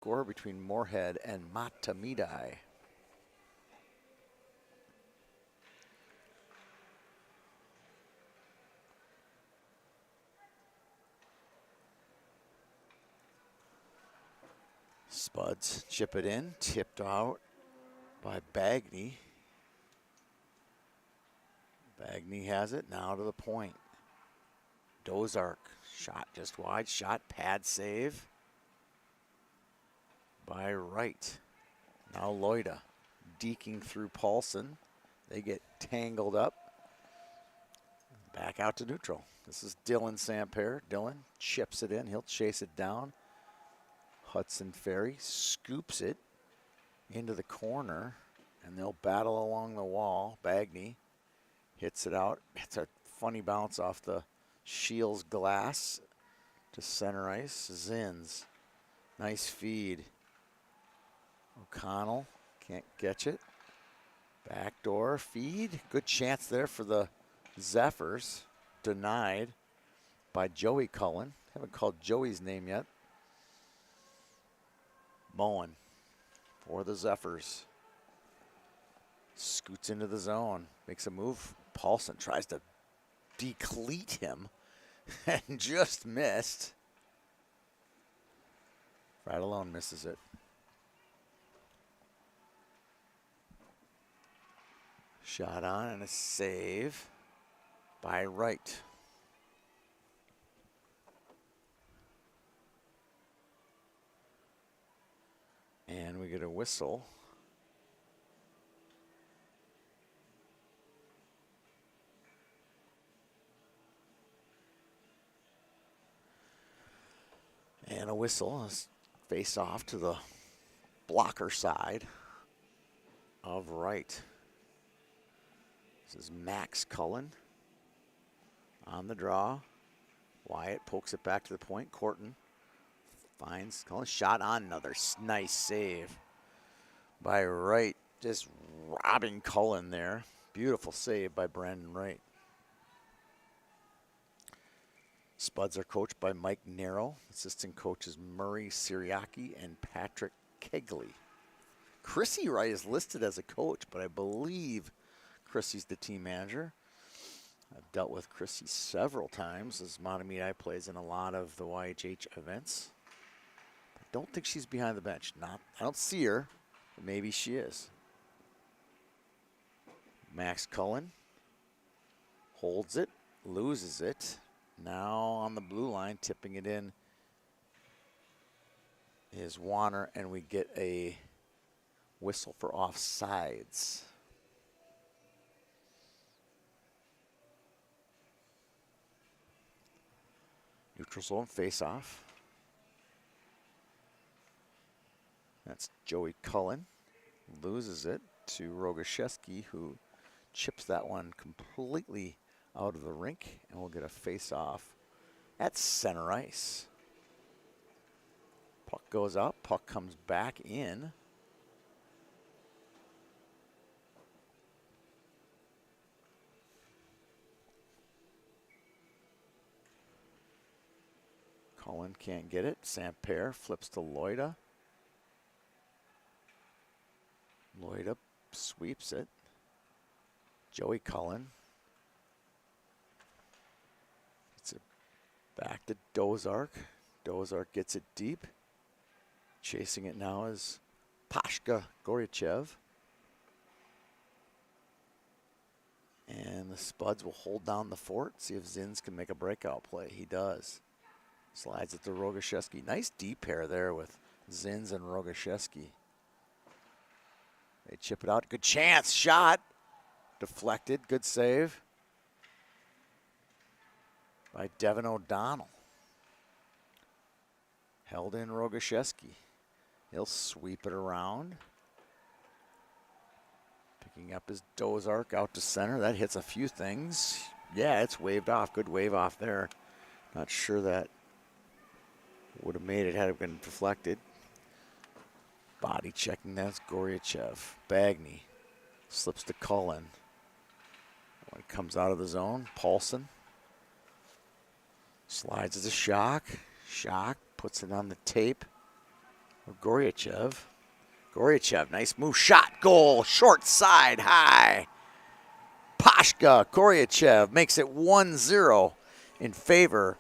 score between Moorhead and Mahtomedi. Spuds chip it in, tipped out by Bagney. Bagney has it, now to the point. Dozark, shot just wide, shot, pad save by Wright. Now Loida deking through Paulson. They get tangled up. Back out to neutral. This is Dylan Samper. Dylan chips it in, he'll chase it down. Hudson Ferry scoops it into the corner, and they'll battle along the wall. Bagney hits it out. It's a funny bounce off the Scheels glass to center ice. Zins, nice feed. O'Connell can't catch it. Backdoor feed. Good chance there for the Zephyrs. Denied by Joey Cullen. Haven't called Joey's name yet. Moen for the Zephyrs. Scoots into the zone. Makes a move. Paulson tries to decleat him and just missed. Fratellone misses it. Shot on and a save by Wright. And we get a whistle. And a whistle is face off to the blocker side of Wright. This is Max Cullen on the draw. Wyatt pokes it back to the point. Corton finds Cullen. Shot on, another nice save by Wright. Just robbing Cullen there. Beautiful save by Brandon Wright. Spuds are coached by Mike Narrow. Assistant coaches Murray Siriaki and Patrick Kegley. Chrissy Wright is listed as a coach, but I believe Chrissy's the team manager. I've dealt with Chrissy several times as Mahtomedi plays in a lot of the YHH events. I don't think she's behind the bench. I don't see her, but maybe she is. Max Cullen holds it, loses it. Now on the blue line, tipping it in is Warner, and we get a whistle for offsides. Neutral zone face-off. That's Joey Cullen. Loses it to Rogaszewski, who chips that one completely out of the rink, and we'll get a face-off at center ice. Puck goes up, puck comes back in. Cullen can't get it. Samper flips to Loida. Loida sweeps it. Joey Cullen. It's back to Dozark. Dozark gets it deep. Chasing it now is Pashka Goryachev. And the Spuds will hold down the fort, see if Zins can make a breakout play. He does. Slides it to Rogaszewski. Nice deep pair there with Zins and Rogaszewski. They chip it out. Good chance. Shot. Deflected. Good save by Devin O'Donnell. Held in Rogaszewski. He'll sweep it around. Picking up his Dozark out to center. That hits a few things. Yeah, it's waved off. Good wave off there. Not sure that would have made it had it been deflected. Body checking, that's Goryachev. Bagney slips to Cullen. When it comes out of the zone, Paulson slides as a Shock. Shock puts it on the tape Goryachev. Goryachev, nice move, shot, goal, short side, high. Pashka, Goryachev makes it 1-0 in favor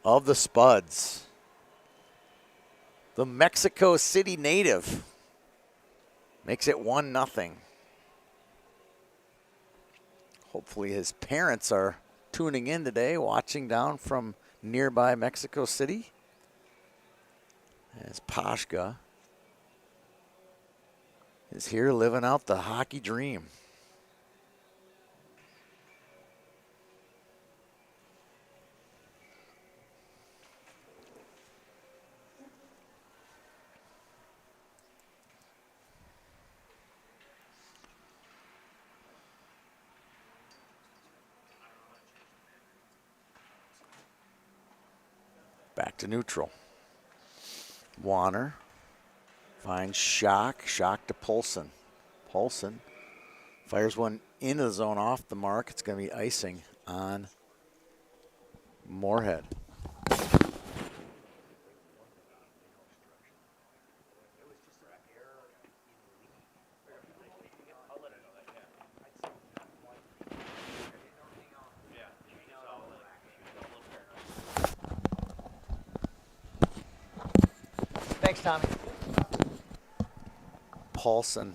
of the Spuds. The Mexico City native makes it 1-0. Hopefully his parents are tuning in today, watching down from nearby Mexico City. As Pashka is here living out the hockey dream. Back to neutral. Warner finds Schock to Poulsen. Poulsen fires one into the zone off the mark. It's going to be icing on Moorhead. Thanks, Tommy. Poulsen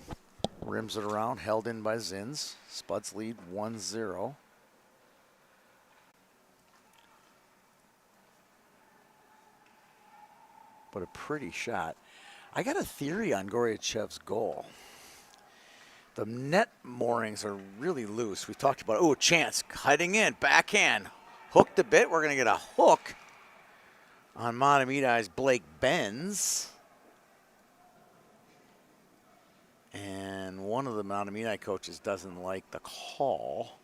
rims it around, held in by Zins. Spuds lead 1-0. But a pretty shot. I got a theory on Goryachev's goal. The net moorings are really loose. We talked about, oh, chance, cutting in, backhand, hooked a bit. We're going to get a hook on Mahtomedi's Blake Benz. And one of the Mahtomedi coaches doesn't like the call.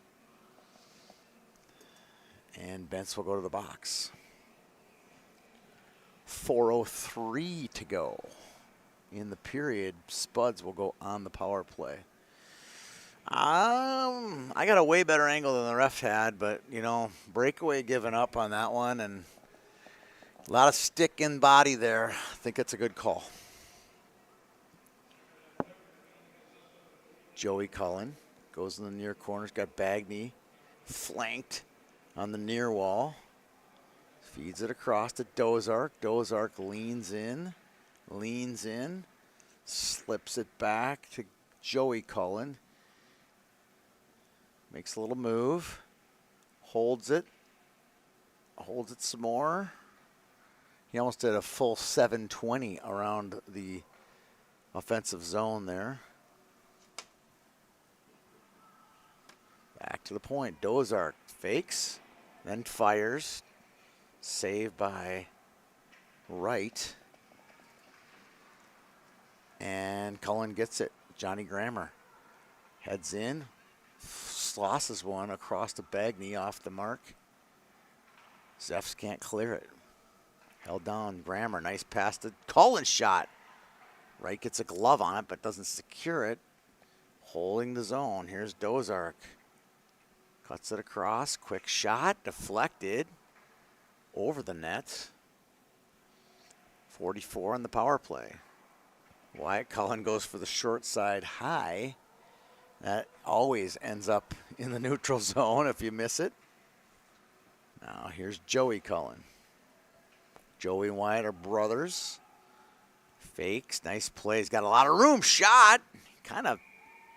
And Benz will go to the box. 4:03 to go in the period. Spuds will go on the power play. I got a way better angle than the ref had, but, you know, breakaway given up on that one, and a lot of stick in body there. I think it's a good call. Joey Cullen goes in the near corners, got Bagney flanked on the near wall. Feeds it across to Dozark. Dozark leans in, slips it back to Joey Cullen. Makes a little move, holds it some more. He almost did a full 720 around the offensive zone there. Back to the point. Dozark fakes, then fires. Saved by Wright. And Cullen gets it. Johnny Grammer heads in, slosses one across to Bagney off the mark. Zeffs can't clear it. Held down. Grammer, nice pass to Cullen shot. Wright gets a glove on it but doesn't secure it. Holding the zone. Here's Dozark. Cuts it across. Quick shot. Deflected. Over the net. 44 on the power play. Wyatt Cullen goes for the short side high. That always ends up in the neutral zone if you miss it. Now here's Joey Cullen. Joey and Wyatt are brothers. Fakes, nice play. He's got a lot of room. Shot. Kind of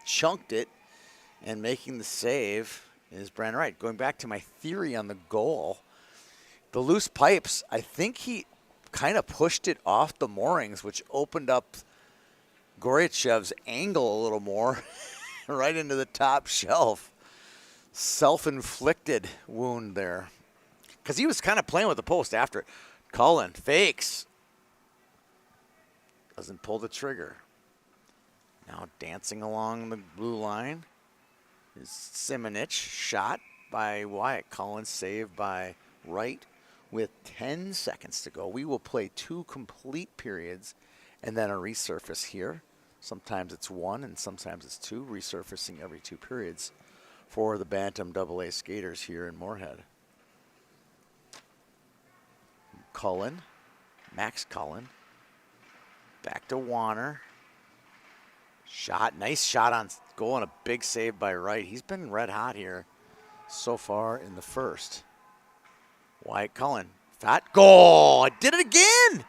chunked it. And making the save is Brandon Wright. Going back to my theory on the goal. The loose pipes, I think he kind of pushed it off the moorings, which opened up Goryachev's angle a little more right into the top shelf. Self-inflicted wound there. Because he was kind of playing with the post after it. Cullen fakes. Doesn't pull the trigger. Now dancing along the blue line is Simonich. Shot by Wyatt Cullen, saved by Wright. With 10 seconds to go, we will play 2 complete periods and then a resurface here. Sometimes it's 1 and sometimes it's 2, resurfacing every 2 periods for the Bantam AA skaters here in Moorhead. Cullen, Max Cullen, Back to Warner. Shot, nice shot on goal and a big save by Wright. He's been red hot here so far in the first. Wyatt Cullen, fat goal. I did it again.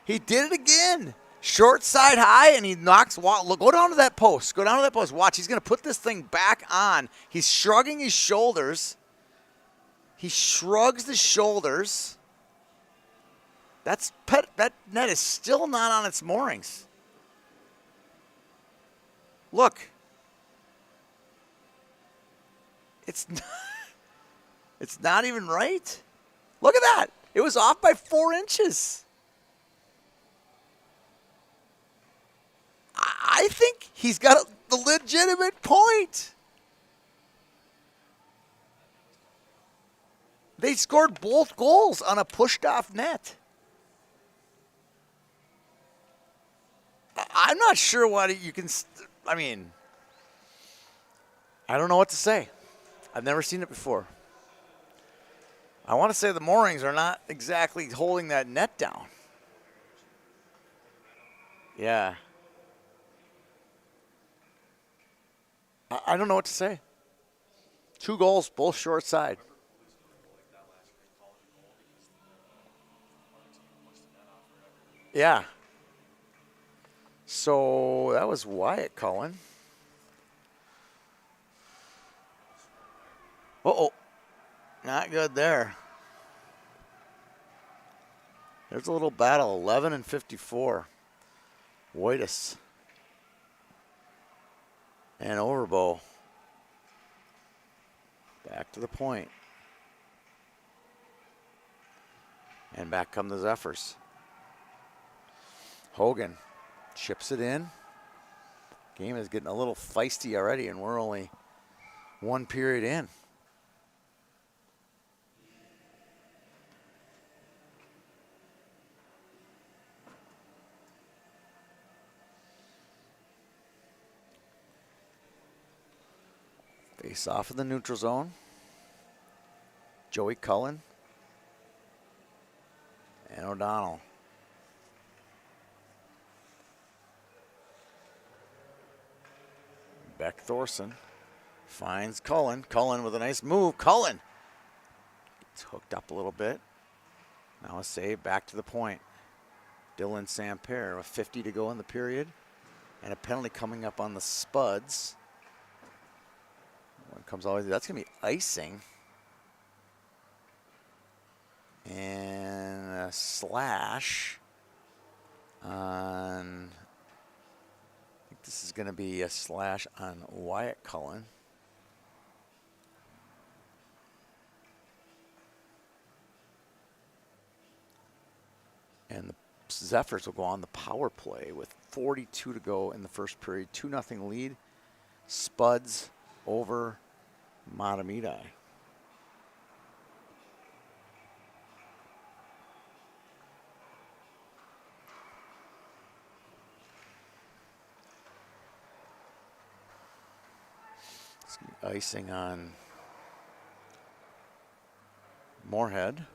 He did it again. Short side high, and he knocks. Go down to that post. Go down to that post. Watch. He's going to put this thing back on. He's shrugging his shoulders. He shrugs the shoulders. That net is still not on its moorings. Look. It's not even right. Look at that. It was off by 4 inches. I think he's got the legitimate point. They scored both goals on a pushed-off net. I'm not sure what you can. I mean, I don't know what to say. I've never seen it before. I want to say the moorings are not exactly holding that net down. Yeah. I don't know what to say. 2 goals, both short side. Yeah. So that was Wyatt Cullen. Uh-oh. Not good there. There's a little battle, 11 and 54. Waitis. And Overbow. Back to the point. And back come the Zephyrs. Hogan chips it in. Game is getting a little feisty already, and we're only 1 period in. Face off of the neutral zone. Joey Cullen and O'Donnell. Beck Thorson finds Cullen. Cullen with a nice move. Cullen gets hooked up a little bit. Now a save back to the point. Dylan Samper with 50 to go in the period. And a penalty coming up on the Spuds. One comes all the way. That's going to be icing. And a slash on, I think this is going to be a slash on Wyatt Cullen. And the Zephyrs will go on the power play with 42 to go in the first period. 2-0 lead. Spuds over Mahtomedi. Icing on Moorhead.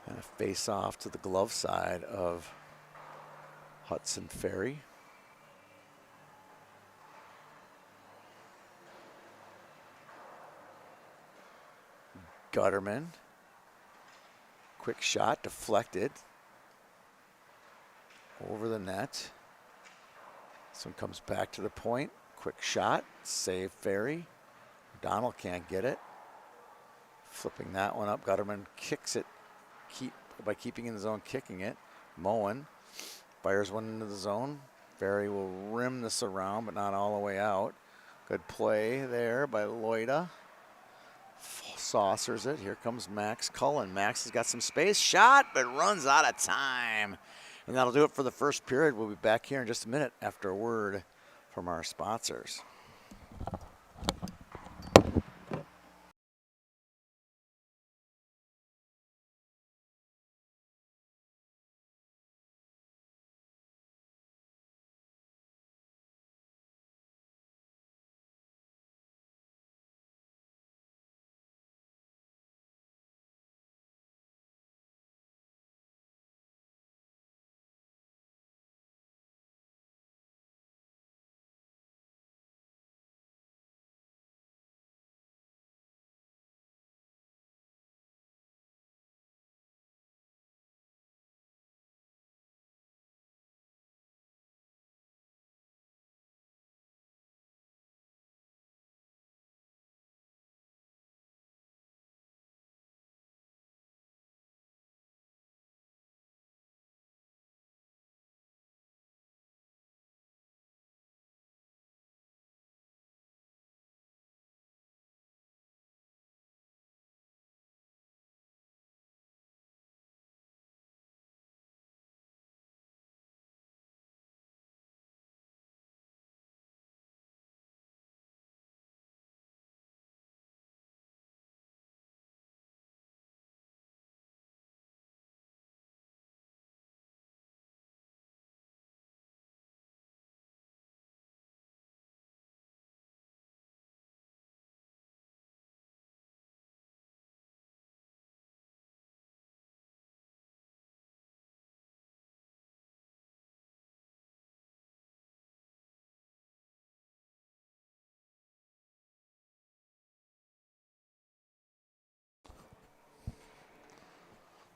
And a face off to the glove side of Hudson Ferry. Gutterman. Quick shot deflected. Over the net. This one comes back to the point. Quick shot. Save Ferry. O'Donnell can't get it. Flipping that one up. Gutterman kicks it. By keeping in the zone, kicking it. Moen fires one into the zone. Ferry will rim this around, but not all the way out. Good play there by Loida. Saucers it. Here comes Max Cullen. Max has got some space. Shot, but runs out of time. And that'll do it for the first period. We'll be back here in just a minute after a word from our sponsors.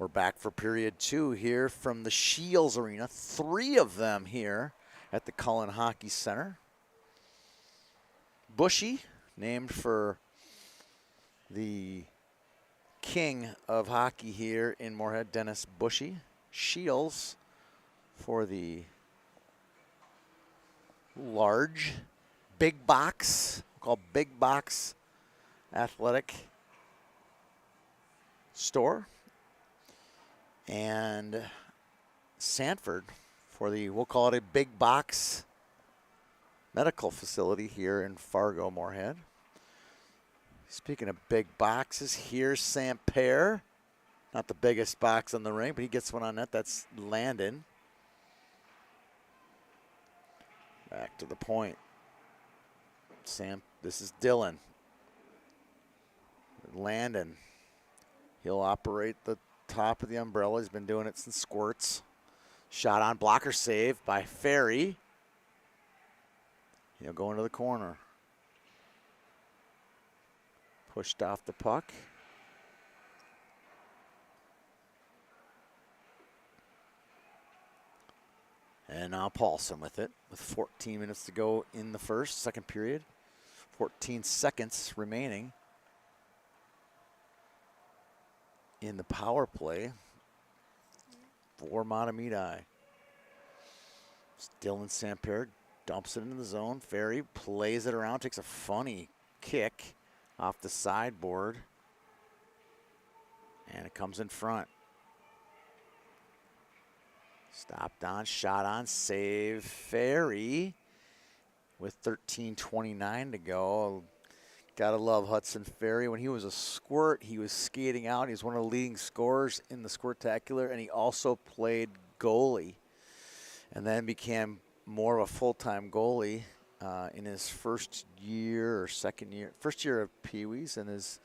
We're back for period 2 here from the Scheels Arena. 3 of them here at the Cullen Hockey Center. Bushy, named for the king of hockey here in Moorhead, Dennis Bushy. Scheels for the large, big box, called Big Box Athletic Store. And Sanford for the, we'll call it a big box medical facility here in Fargo, Moorhead. Speaking of big boxes, here's Saint-Pierre. Not the biggest box on the ring, but he gets one on net. That's Landon. Back to the point. This is Dylan. Landon. He'll operate the top of the umbrella. He's been doing it since squirts. Shot on, blocker save by Ferry. He'll go into the corner. Pushed off the puck. And now Paulson with it, with 14 minutes to go in the second period. 14 seconds remaining in the power play for Mahtomedi. Dylan Saint-Pierre dumps it into the zone. Ferry plays it around, takes a funny kick off the sideboard, and it comes in front. Stopped on, shot on, save Ferry with 13:29 to go. Gotta love Hudson Ferry. When he was a squirt, he was skating out. He was one of the leading scorers in the Squirtacular, and he also played goalie and then became more of a full-time goalie in his first year of Pee-wees, and has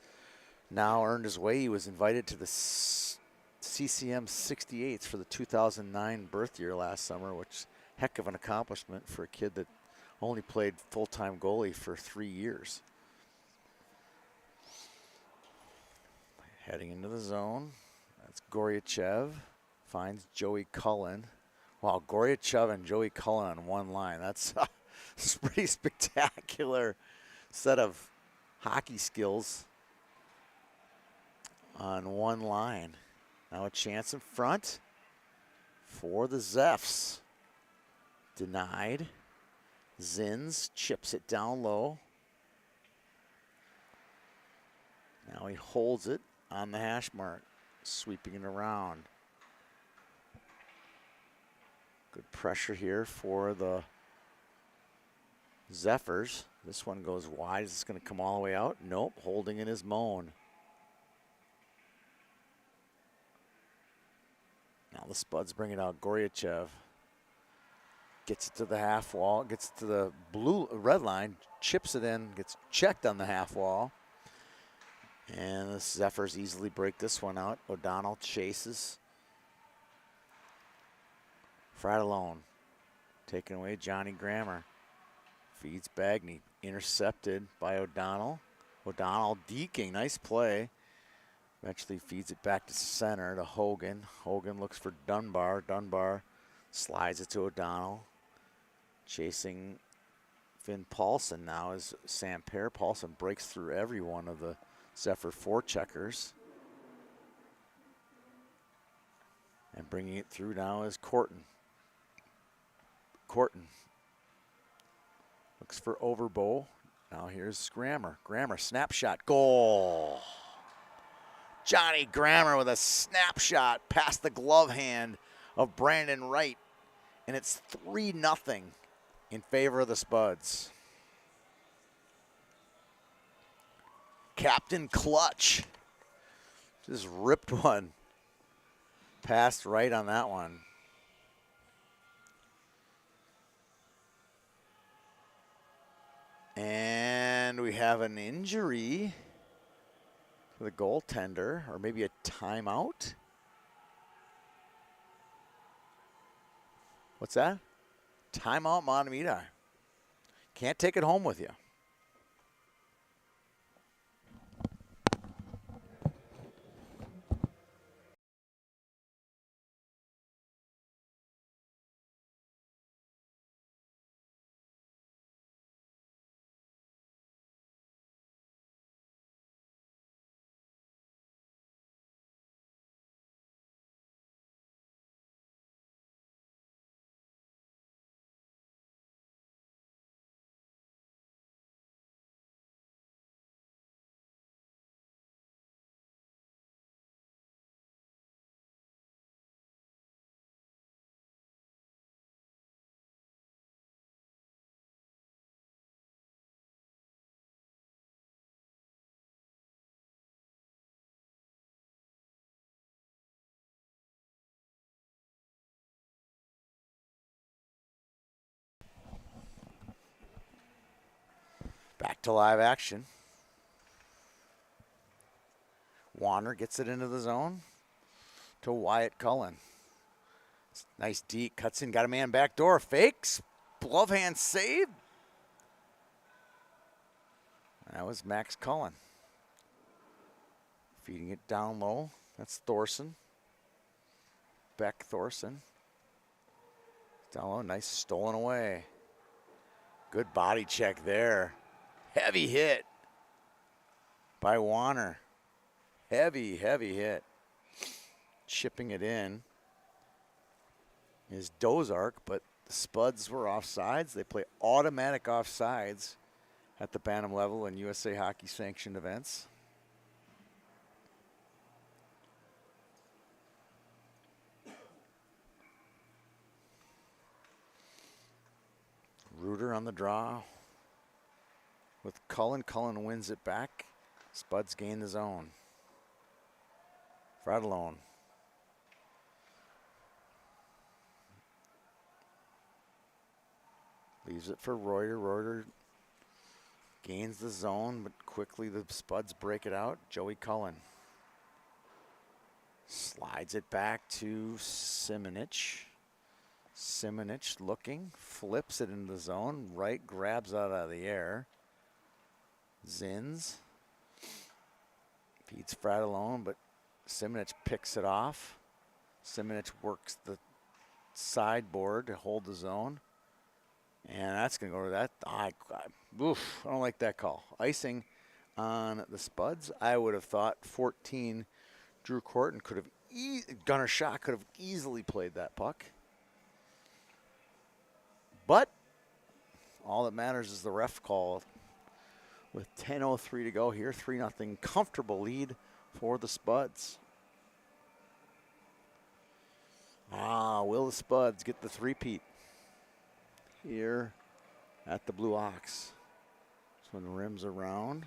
now earned his way. He was invited to the CCM 68s for the 2009 birth year last summer, which heck of an accomplishment for a kid that only played full-time goalie for 3 years. Heading into the zone, that's Goryachev, finds Joey Cullen. Wow, Goryachev and Joey Cullen on one line. That's a pretty spectacular set of hockey skills on one line. Now a chance in front for the Zeffs. Denied. Zins chips it down low. Now he holds it on the hash mark, sweeping it around. Good pressure here for the Zephyrs. This one goes wide. Is this going to come all the way out? Nope, holding in his Moan. Now the Spuds bring it out. Goryachev gets it to the half wall, gets it to the red line, chips it in, gets checked on the half wall. And the Zephyrs easily break this one out. O'Donnell chases. Fratellone taking away Johnny Grammer. Feeds Bagney. Intercepted by O'Donnell. O'Donnell deking. Nice play. Eventually feeds it back to center to Hogan. Hogan looks for Dunbar. Dunbar slides it to O'Donnell. Chasing Finn Paulson now is Saint-Pierre. Paulson breaks through every one of the Zephyr forecheckers. And bringing it through now is Corton. Corton looks for Overbow. Now here's Grammer. Grammer, snapshot, goal. Johnny Grammer with a snapshot past the glove hand of Brandon Wright. And it's 3-0 in favor of the Spuds. Captain Clutch just ripped one past Wright on that one. And we have an injury for the goaltender, or maybe a timeout. What's that? Timeout, Mahtomedi. Can't take it home with you. to live action. Warner gets it into the zone to Wyatt Cullen. Nice deep, cuts in, got a man back door, fakes, glove hand save. That was Max Cullen. Feeding it down low. That's Thorson. Beck Thorson. Down low, nice stolen away. Good body check there. Heavy hit by Warner. Heavy hit. Chipping it in is Dozark, but the Spuds were offsides. They play automatic offsides at the Bantam level in USA Hockey sanctioned events. Reuter on the draw with Cullen. Cullen wins it back. Spuds gain the zone. Fratellone. Leaves it for Reuter. Reuter gains the zone, but quickly the Spuds break it out. Joey Cullen slides it back to Simonich. Simonich looking, flips it into the zone. Right grabs out of the air. Zins feeds Fratellone, but Simonich picks it off. Simonich works the sideboard to hold the zone. And that's going to go to that. I don't like that call. Icing on the Spuds. I would have thought 14, Drew Corton could have, Gunnar Shaw could have easily played that puck. But all that matters is the ref call. With 10:03 to go here, 3-0 comfortable lead for the Spuds. Will the Spuds get the three-peat here at the Blue Ox? This one rims around.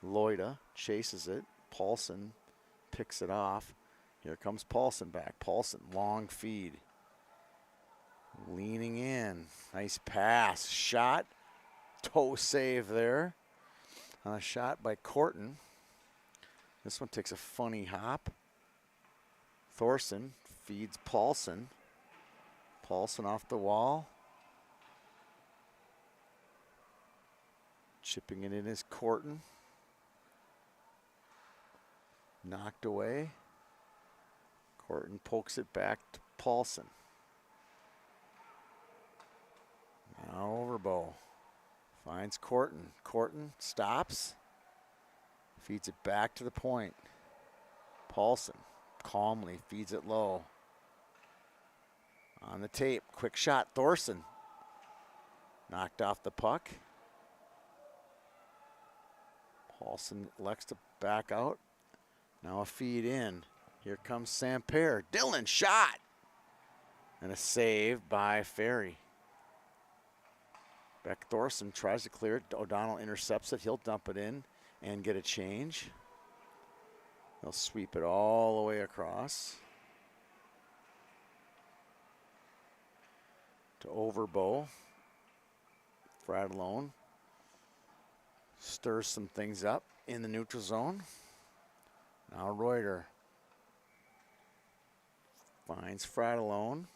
Loida chases it. Paulson picks it off. Here comes Paulson back. Paulson, long feed. Leaning in. Nice pass. Shot. Toe save there. On a shot by Corton. This one takes a funny hop. Thorson feeds Paulson. Paulson off the wall. Chipping it in is Corton. Knocked away. Corton pokes it back to Paulson. Now Overbo finds Corton. Corton stops. Feeds it back to the point. Paulson calmly feeds it low. On the tape, quick shot, Thorson. Knocked off the puck. Paulson elects to back out. Now a feed in. Here comes Samper. Dillon shot. And a save by Ferry. Beck Thorson tries to clear it. O'Donnell intercepts it. He'll dump it in and get a change. He'll sweep it all the way across. To Overbo. Fratellone stirs some things up in the neutral zone. Now Reuter finds Fratellone.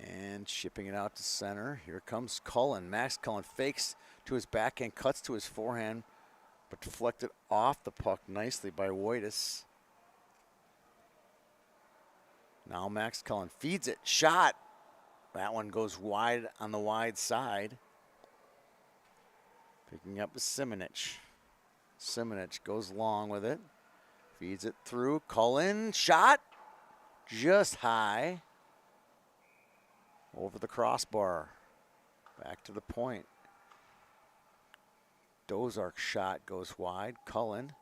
And shipping it out to center. Here comes Cullen. Max Cullen fakes to his backhand, cuts to his forehand, but deflected off the puck nicely by Wojtas. Now Max Cullen feeds it. Shot. That one goes wide on the wide side. Picking up is Simonich. Simonich goes long with it. Feeds it through. Cullen. Shot. Just high. Over the crossbar. Back to the point. Dozark's shot goes wide. Cullen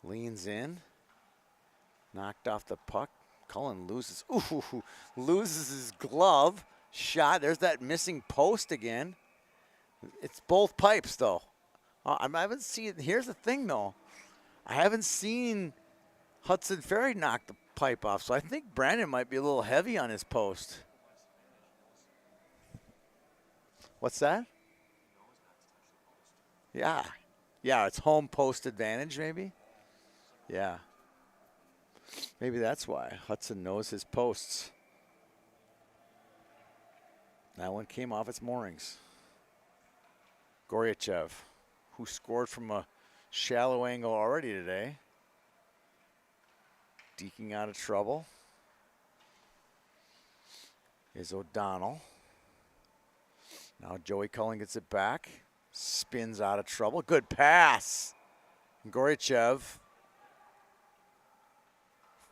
leans in. Knocked off the puck. Cullen loses his glove. Shot. There's that missing post again. It's both pipes, though. I haven't seen. Here's the thing, though. I haven't seen Hudson Ferry knock the pipe off, so I think Brandon might be a little heavy on his post. What's that? Yeah. Yeah, it's home post advantage, maybe? Yeah. Maybe that's why. Hudson knows his posts. That one came off its moorings. Goryachev, who scored from a shallow angle already today. Deking out of trouble is O'Donnell. Now Joey Cullen gets it back. Spins out of trouble. Good pass. Goryachev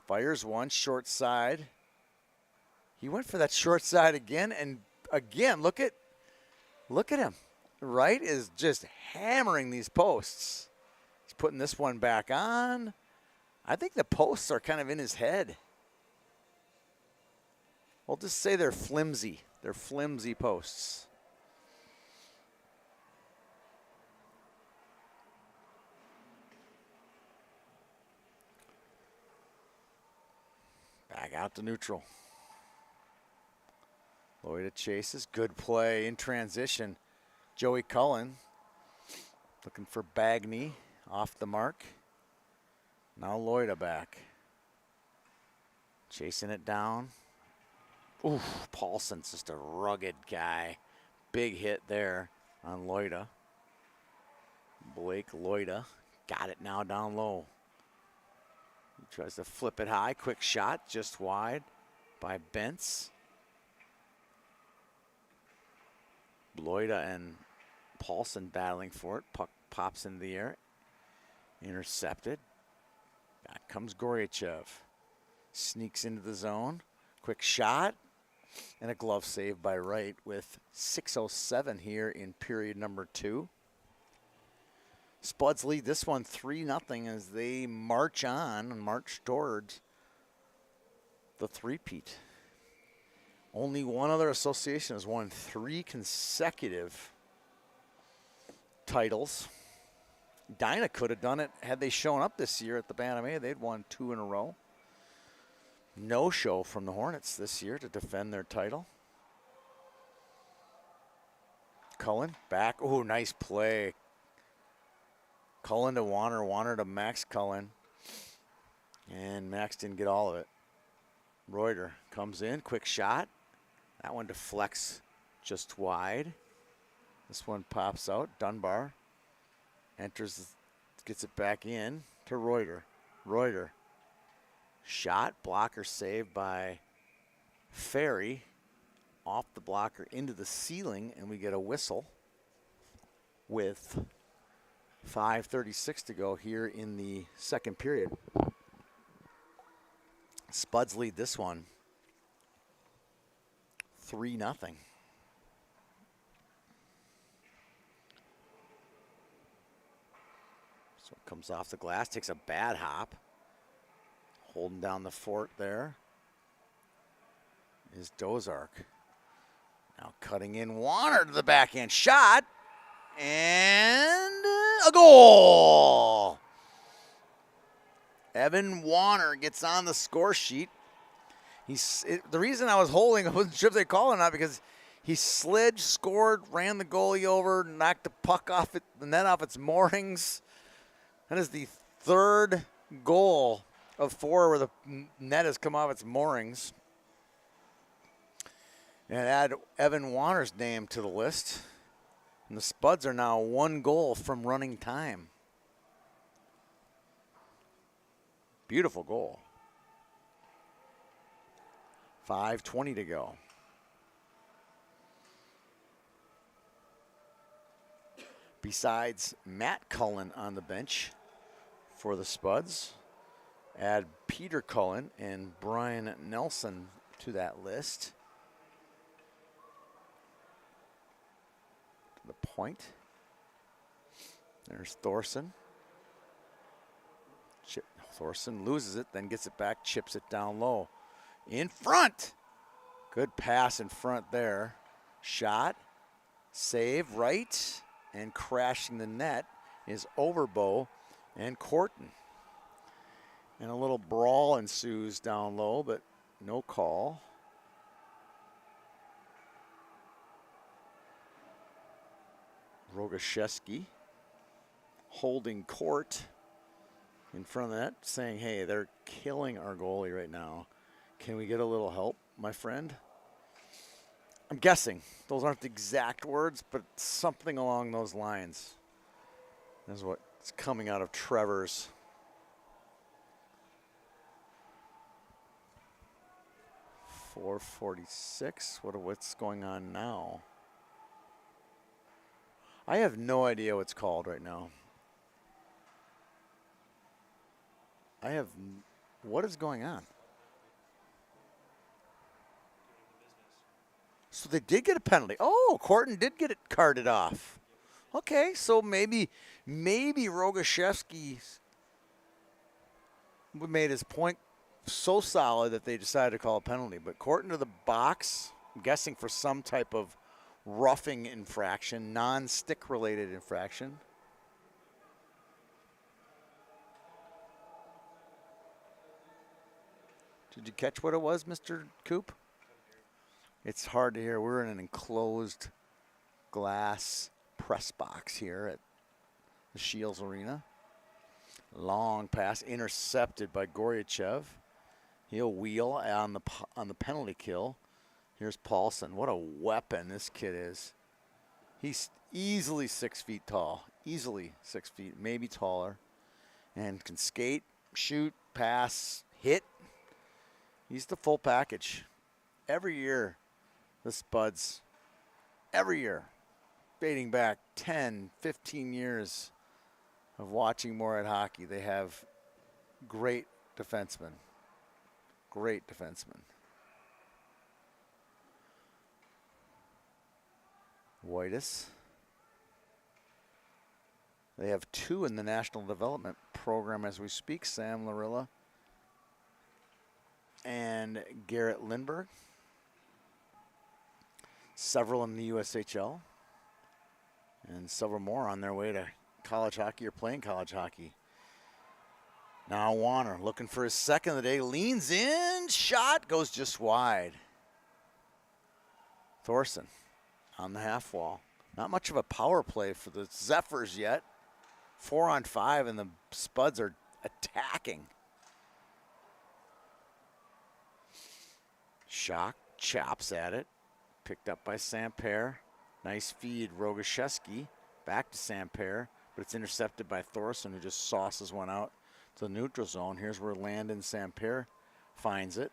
fires one short side. He went for that short side again, and again, look at him. Wright is just hammering these posts. He's putting this one back on. I think the posts are kind of in his head. We'll just say they're flimsy. They're flimsy posts. Back out to neutral. Loida chases. Good play in transition. Joey Cullen looking for Bagney off the mark. Now Loida back. Chasing it down. Ooh, Paulson's just a rugged guy. Big hit there on Loida. Blake Loida got it now down low. He tries to flip it high. Quick shot just wide by Bentz. Loida and Paulson battling for it. Puck pops into the air. Intercepted. Back comes Goryachev. Sneaks into the zone. Quick shot. And a glove save by Wright with 6:07 here in period number 2. Spuds lead this one 3-0 as they march on and march towards the three-peat. Only one other association has won 3 consecutive titles. Dinah could have done it had they shown up this year at the Bantam A. They'd won 2 in a row. No show from the Hornets this year to defend their title. Cullen back. Oh, nice play. Cullen to Warner, Warner to Max Cullen. And Max didn't get all of it. Reuter comes in, quick shot. That one deflects just wide. This one pops out. Dunbar enters, gets it back in to Reuter. Reuter. Shot, blocker saved by Ferry. Off the blocker into the ceiling, and we get a whistle with 5:36 to go here in the second period. Spuds lead this one 3-0. So it comes off the glass, takes a bad hop. Holding down the fort there is Dozark. Now cutting in Warner to the backhand shot. And a goal! Evan Warner gets on the score sheet. The reason I was holding, I wasn't sure if they called it or not, because he slid, scored, ran the goalie over, knocked the puck off the net off its moorings. That is the third goal of 4 where the net has come off its moorings. And add Evan Warner's name to the list. And the Spuds are now 1 goal from running time. Beautiful goal. 5:20 to go. Besides Matt Cullen on the bench for the Spuds, add Peter Cullen and Brian Nelson to that list. To the point. There's Thorson. Thorson loses it, then gets it back, chips it down low. In front. Good pass in front there. Shot. Save right. And crashing the net is Overbo and Corton. And a little brawl ensues down low, but no call. Rogaszewski holding court in front of that, saying, hey, they're killing our goalie right now. Can we get a little help, my friend? I'm guessing. Those aren't the exact words, but something along those lines is what's coming out of Trevor's. .446. What's going on now? I have no idea what's called right now. What is going on? So they did get a penalty. Oh, Corton did get it carted off. Okay, so maybe Rogaszewski made his point so solid that they decided to call a penalty. But Corton to the box, I'm guessing for some type of roughing infraction, non-stick related infraction. Did you catch what it was, Mr. Coop? It's hard to hear. We're in an enclosed glass press box here at the Scheels Arena. Long pass intercepted by Goryachev. He'll wheel on the penalty kill. Here's Paulson. What a weapon this kid is. He's easily 6 feet tall. Easily 6 feet, maybe taller. And can skate, shoot, pass, hit. He's the full package. Every year, the Spuds, every year, dating back 10, 15 years of watching Moorhead hockey, they have great defensemen. Great defensemen. Whitus. They have 2 in the National Development Program as we speak. Sam Larilla and Garrett Lindbergh. Several in the USHL. And several more on their way to college hockey or playing college hockey. Now Warner looking for his second of the day. Leans in. Shot goes just wide. Thorson on the half wall. Not much of a power play for the Zephyrs yet. 4-on-5 and the Spuds are attacking. Shock chops at it. Picked up by Samper. Nice feed, Rogaszewski. Back to Samper, but it's intercepted by Thorson, who just sauces one out to the neutral zone. Here's where Landon Samper finds it.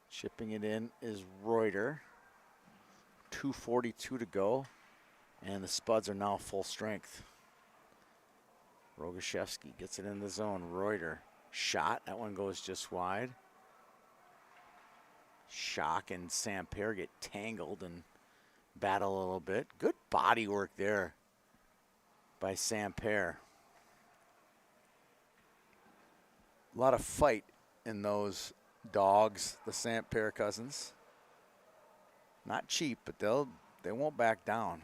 Chipping it in is Reuter. 2:42 to go, and the Spuds are now full strength. Rogaszewski gets it in the zone. Reuter, shot. That one goes just wide. Shock and Samper get tangled and battle a little bit. Good body work there by Samper. A lot of fight in those dogs, the Samper cousins. Not cheap, but they won't back down.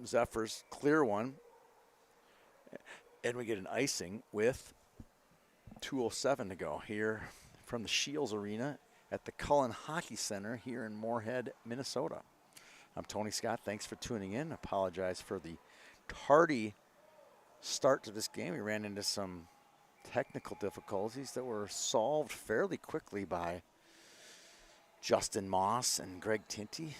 Zephyrs clear one. And we get an icing with 2:07 to go here from the Scheels Arena at the Cullen Hockey Center here in Moorhead, Minnesota. I'm Tony Scott. Thanks for tuning in. Apologize for the tardy start to this game. We ran into some technical difficulties that were solved fairly quickly by Justin Moss and Greg Tinty,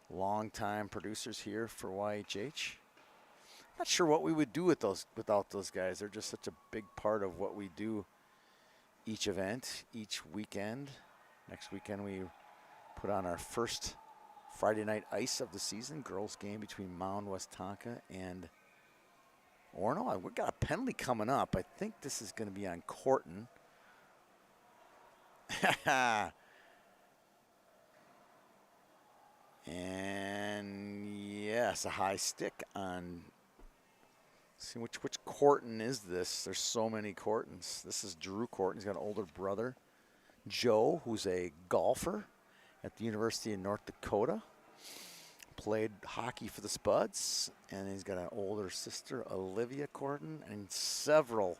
longtime producers here for YHH. Not sure what we would do without those guys. They're just such a big part of what we do each event, each weekend. Next weekend we put on our first Friday night ice of the season, girls game between Mound, West Tonka, and Orono. We've got a penalty coming up. I think this is going to be on Corton. And yes, a high stick on. See which Corton is this? There's so many Cortons. This is Drew Corton. He's got an older brother, Joe, who's a golfer at the University of North Dakota. Played hockey for the Spuds, and he's got an older sister, Olivia Corton, and several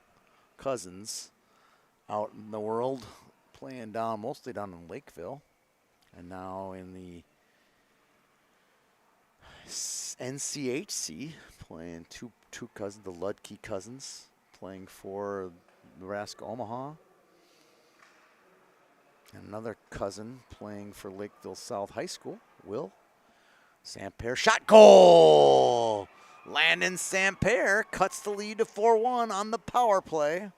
cousins out in the world playing mostly down in Lakeville, and now in the NCHC playing two cousins, the Ludke cousins, playing for Nebraska Omaha. And another cousin playing for Lakeville South High School, Will Sampere. Shot, goal! Landon Sampere cuts the lead to 4-1 on the power play.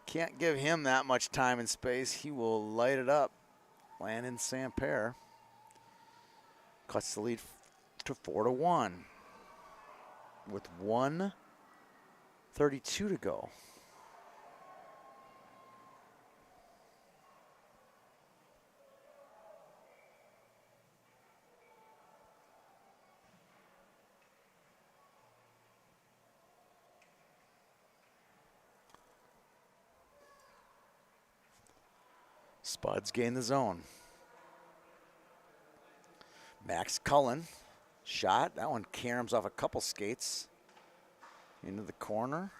Can't give him that much time and space. He will light it up. Landon Sampere cuts the lead to 4-1 with 1:32 to go. Spuds gain the zone. Max Cullen, shot. That one caroms off a couple skates into the corner.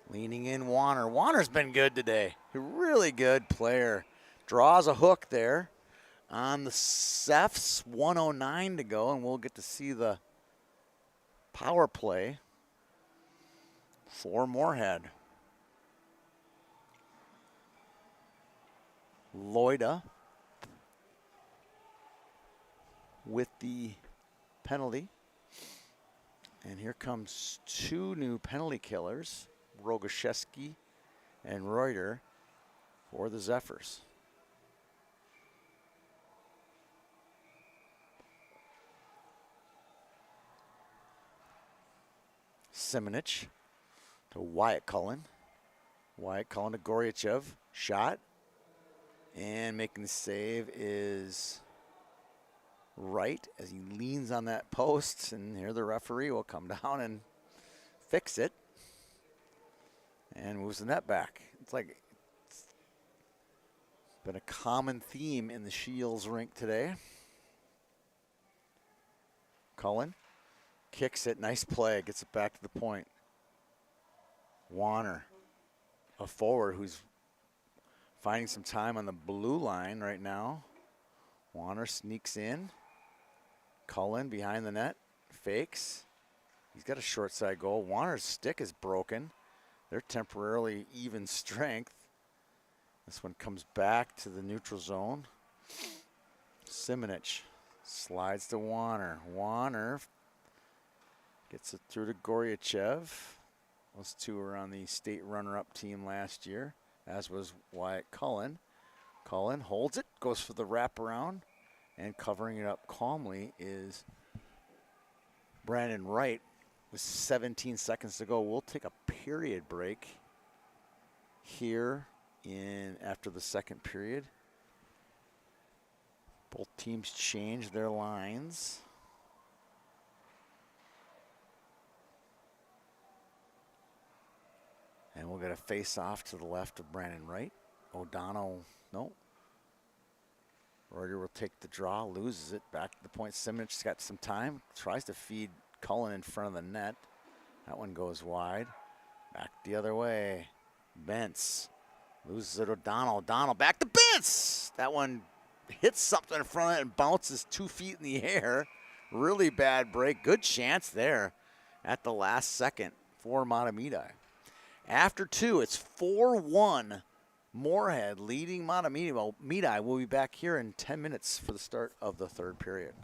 Leaning in Warner. Warner's been good today. A really good player. Draws a hook there on the Cephs. 1:09 to go, and we'll get to see the power play for Moorhead. Loida with the penalty. And here comes two new penalty killers, Rogaszewski and Reuter, for the Zephyrs. Simonich to Wyatt Cullen. Wyatt Cullen to Goryachev. Shot. And making the save is Wright as he leans on that post. And here the referee will come down and fix it. And moves the net back. It's been a common theme in the Scheels rink today. Cullen kicks it. Nice play. Gets it back to the point. Warner, a forward who's finding some time on the blue line right now. Warner sneaks in. Cullen behind the net. Fakes. He's got a short side goal. Warner's stick is broken. They're temporarily even strength. This one comes back to the neutral zone. Simonich slides to Warner. Warner gets it through to Goryachev. Those two were on the state runner-up team last year, as was Wyatt Cullen. Cullen holds it, goes for the wraparound, and covering it up calmly is Brandon Wright with 17 seconds to go. We'll take a period break here after the second period. Both teams change their lines. And we'll get a face-off to the left of Brandon Wright. O'Donnell, no. Reuter will take the draw, loses it, back to the point. Simonich's got some time, tries to feed Cullen in front of the net. That one goes wide. Back the other way. Bentz loses it. O'Donnell back to Bentz. That one hits something in front of it and bounces 2 feet in the air. Really bad break. Good chance there at the last second for Mahtomedi. After 2, it's 4-1. Moorhead leading Mahtomedi. Well, will be back here in 10 minutes for the start of the third period.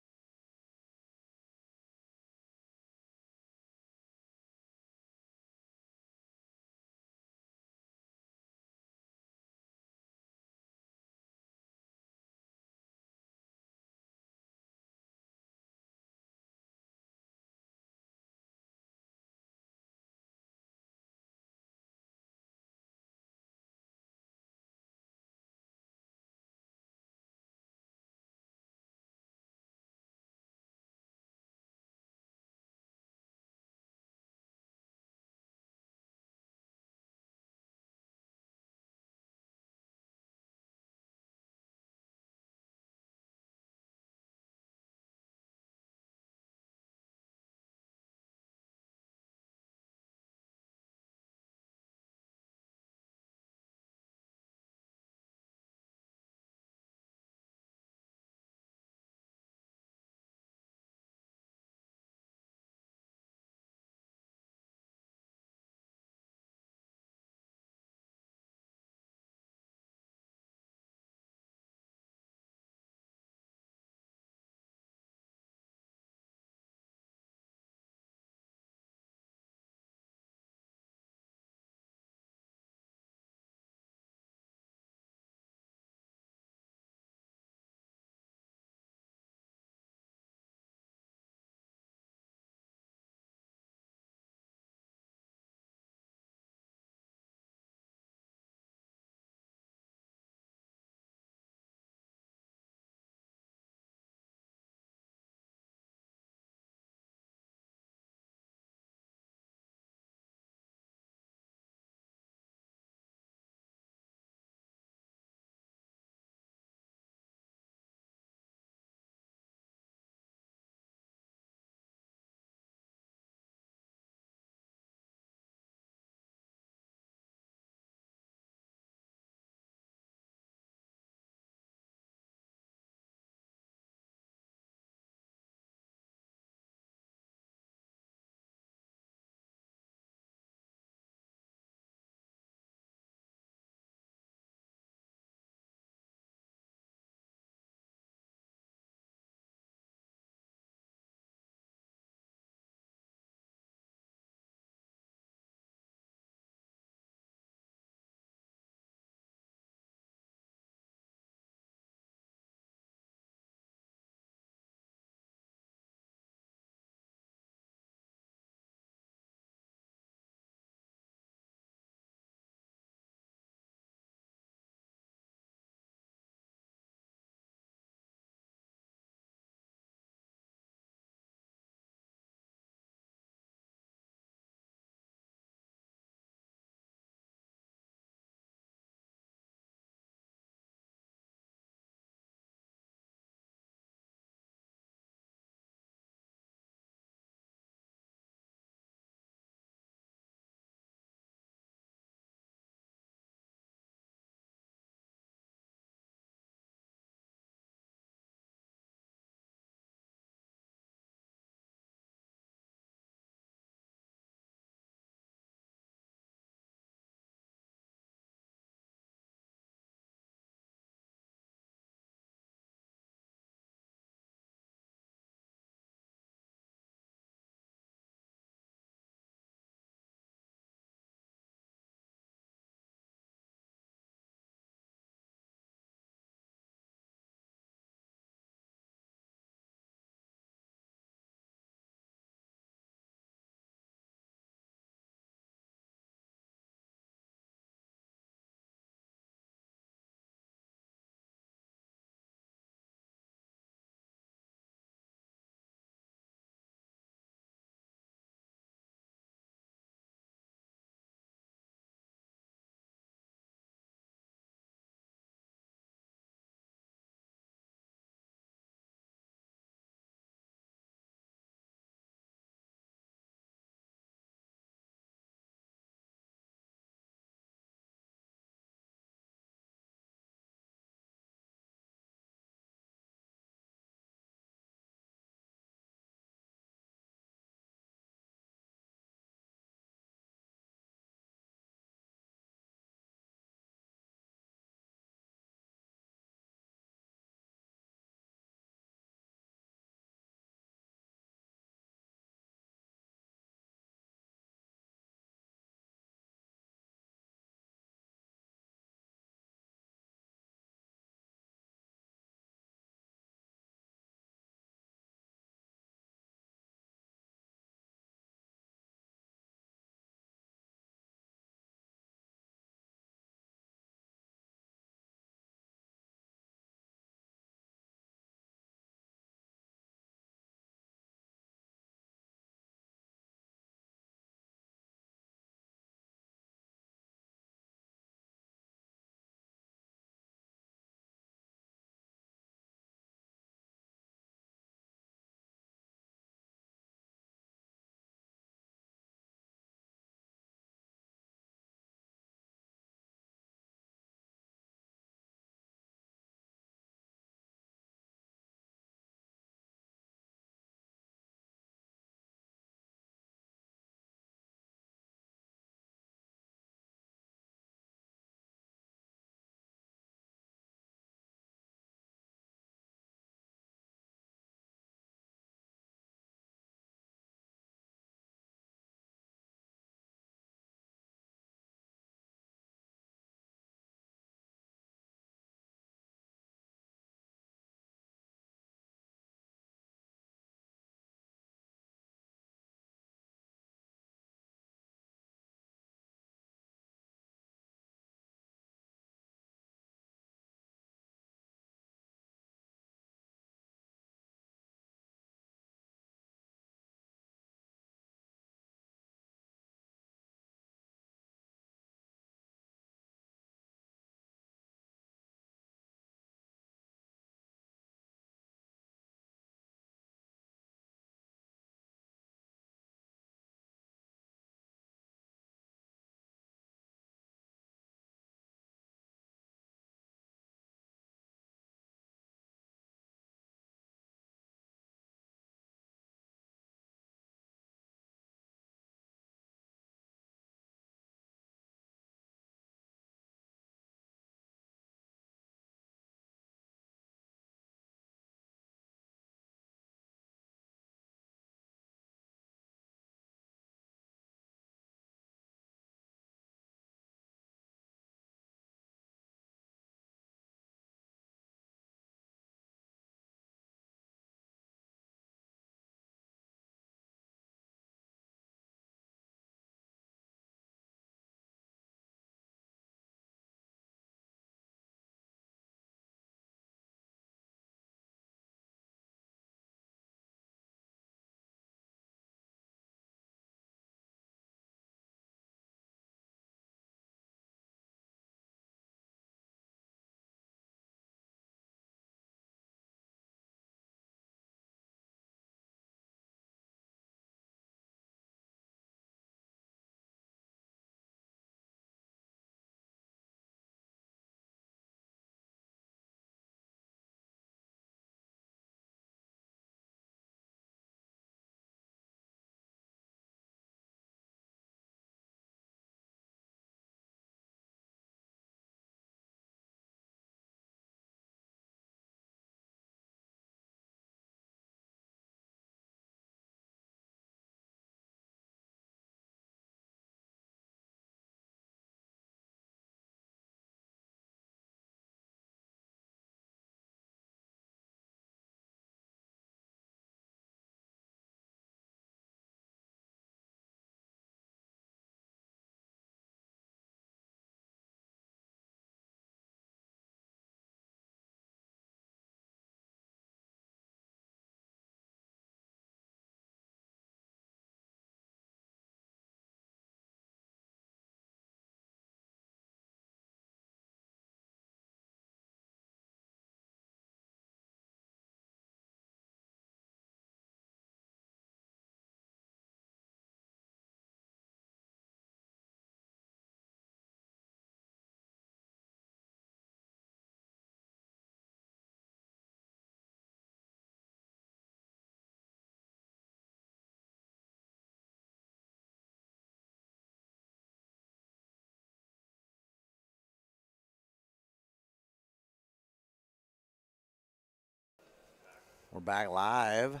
We're back live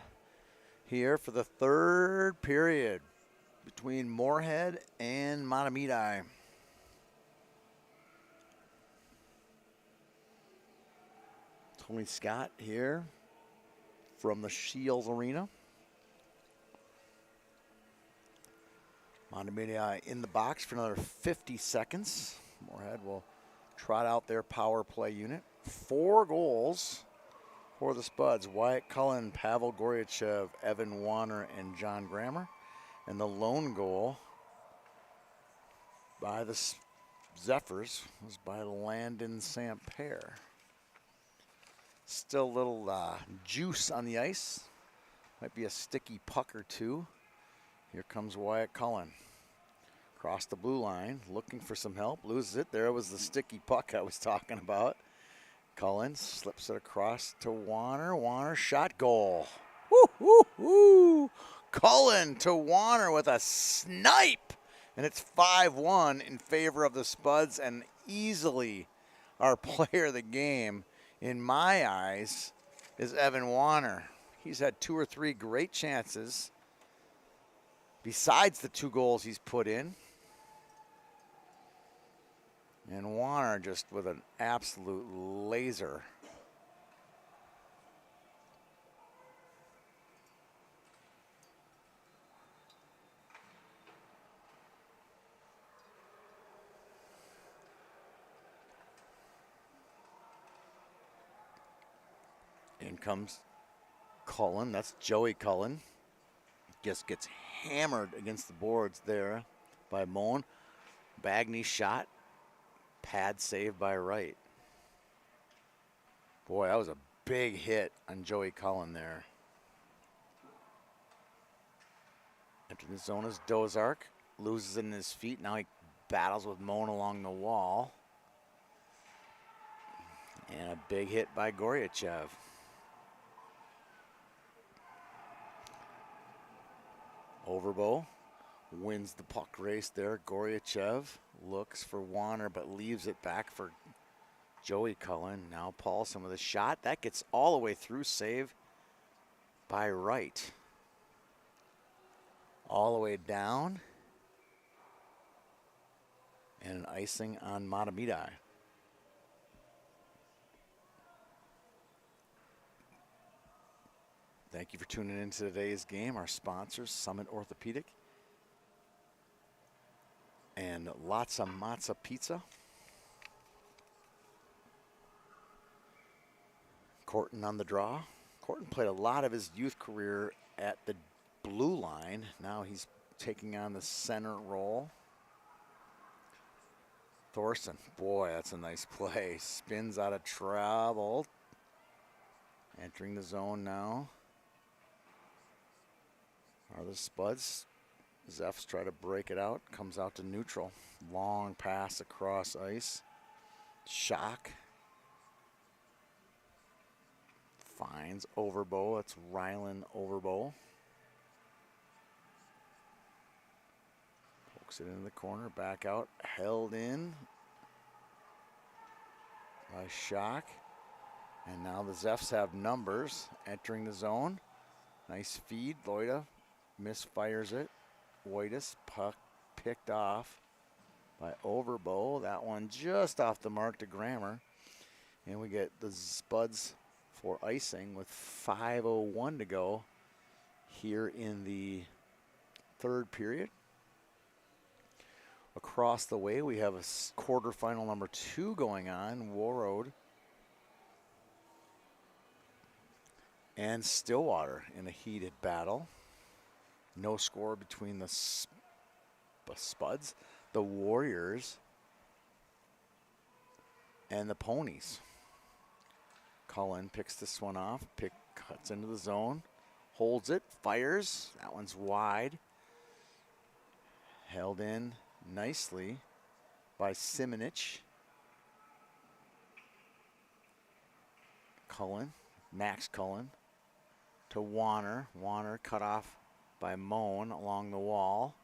here for the third period between Moorhead and Mahtomedi. Tony Scott here from the Scheels Arena. Mahtomedi in the box for another 50 seconds. Moorhead will trot out their power play unit. 4 goals for the Spuds: Wyatt Cullen, Pavel Goryachev, Evan Warner, and John Grammer. And the lone goal by the Zephyrs was by Landon Samper. Still a little juice on the ice. Might be a sticky puck or two. Here comes Wyatt Cullen. Across the blue line, looking for some help. Loses it. There was the sticky puck I was talking about. Cullen slips it across to Warner. Warner, shot, goal. Woo, woo, woo. Cullen to Warner with a snipe. And it's 5-1 in favor of the Spuds, and easily our player of the game, in my eyes, is Evan Warner. He's had 2 or 3 great chances besides the 2 goals he's put in. And Warner just with an absolute laser. In comes Cullen. That's Joey Cullen. Just gets hammered against the boards there by Moan. Bagney shot. Pad save by Wright. Boy, that was a big hit on Joey Cullen there. Entering the zone is Dozark. Loses it in his feet. Now he battles with Moan along the wall. And a big hit by Goryachev. Overbo wins the puck race there. Goryachev looks for Warner but leaves it back for Joey Cullen. Now Paulson with a shot. That gets all the way through. Save by Wright. All the way down. And an icing on Mahtomedi. Thank you for tuning in to today's game. Our sponsors, Summit Orthopedic and lots of Matzo Pizza. Corton on the draw. Corton played a lot of his youth career at the blue line. Now he's taking on the center role. Thorson, boy, that's a nice play. Spins out of trouble. Entering the zone now are the Spuds. Zeffs try to break it out. Comes out to neutral. Long pass across ice. Shock. Finds Overbo. It's Rylan Overbo. Pokes it into the corner. Back out. Held in by Shock. And now the Zeffs have numbers. Entering the zone. Nice feed. Loida misfires it. Waitis, puck picked off by Overbo. That one just off the mark to Grammer. And we get the Spuds for icing with 5:01 to go here in the third period. Across the way, we have a quarterfinal number 2 going on. Warroad and Stillwater in a heated battle. No score between the Spuds, the Warriors, and the Ponies. Cullen picks this one off. Cuts into the zone. Holds it. Fires. That one's wide. Held in nicely by Simonich. Cullen. Max Cullen to Warner. Warner cut off by Moan along the wall.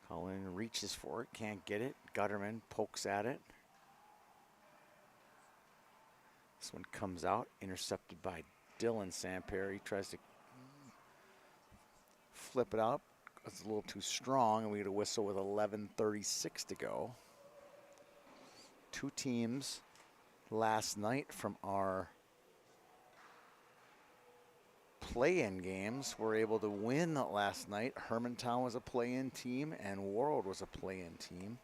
Cullen reaches for it, can't get it. Gutterman pokes at it. This one comes out, intercepted by Dylan Samper. He tries to flip it out. It's a little too strong, and we get a whistle with 11:36 to go. Two teams last night from our play-in games were able to win last night. Hermantown was a play-in team, and World was a play-in team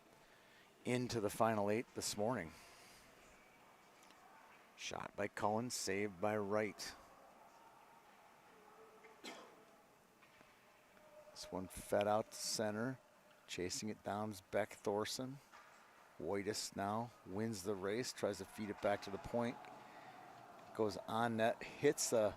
into the Final 8 this morning. Shot by Cullen, saved by Wright. This one fed out to center. Chasing it down is Beck Thorson. Wojtas now wins the race, tries to feed it back to the point. Goes on net, hits the